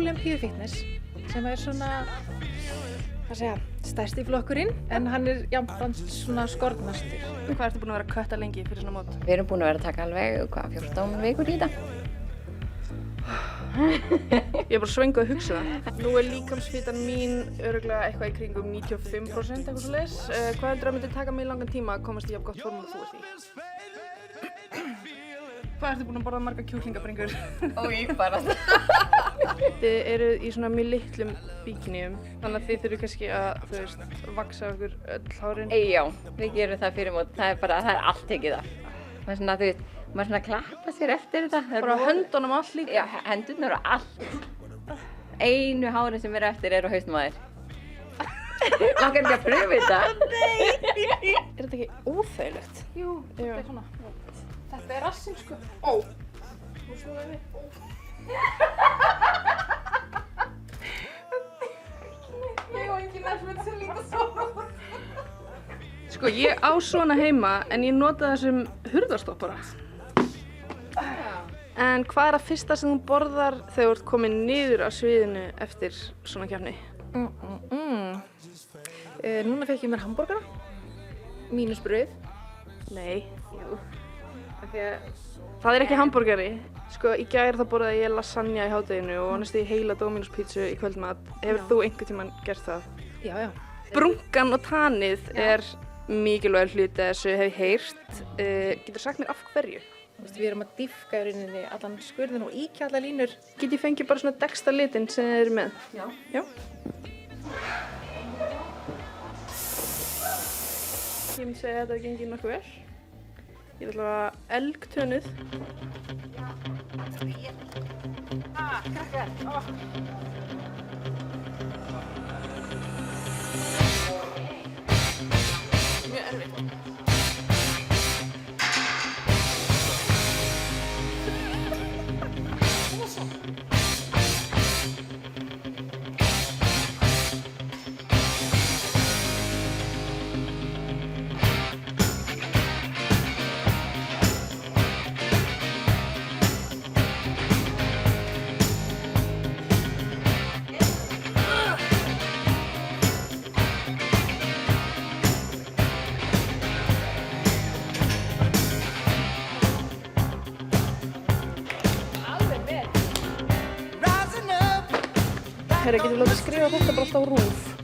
Olympia Fitness sem svona, stærsti flokkurinn en hann jafnframt svona skornastur. Hvað ertu búin að vera að kötta lengi fyrir svona mót? Við erum búin að vera að taka alveg 14 vikur í þetta. Ég er bara svöng að hugsa það. Nú líkamsfitan mín örugglega eitthvað í kringum 95% eitthvað svoleiðis. Hvað heldur að myndi taka mig langan tíma að komast í jafn gott form og þú ert í? Hvað ertu búin að borða marga kjúklingabringur? Ói, bara það. Þið eruð í svona mjög litlum bíkiníum, þannig að þið þurfum kannski að, vaksa okkur öll hárin. Já, við gerum það fyrir mót. Það er allt tekið af. Maður svona klappa sér eftir þetta. Bara höndunum allt líka? Já, hendurnar og allt. Einu hárin sem eftir á hausnum á þér. Langar ekki að pröfa þetta? Nei! Er þetta ekki óþægilegt? Jú, þetta svona. Þetta rassinn sko. Ó! Nú snúið við. Ég og engin nærföt sem líta svona. Sko, ég á svona heima en ég nota það sem hurðarstoppara. En hvað það fyrsta sem þú borðar þegar þú ert komin niður á sviðinu eftir svona keppni? Núna fekk ég mér hamborgara. Mínus brauð. Nei. Jú. Það er ekki hamborgari. Sko, í gær þá borðaði ég lasagna í hádeginu og næstu í heila Dominos pítsu í kvöldmat. Hefur þú einhvern tímann gert það? Já, já. Brungan og tanið er mikilvægur hluti af þessu, hef ég heyrt. Getur sagt mér af hverju? Við erum að dýfka í rauninni allan skurðinn og íkja allar línur. Get ég fengið bara svona dexta litinn sem þið eru með? Já. Já. Ég myndi segja að þetta gengið nokkuð vel. Ég er allavega elgtönuð. Krakkar. Mjög erfitt. Herra, getur við látið skrifa þetta bara alltaf á RÚV?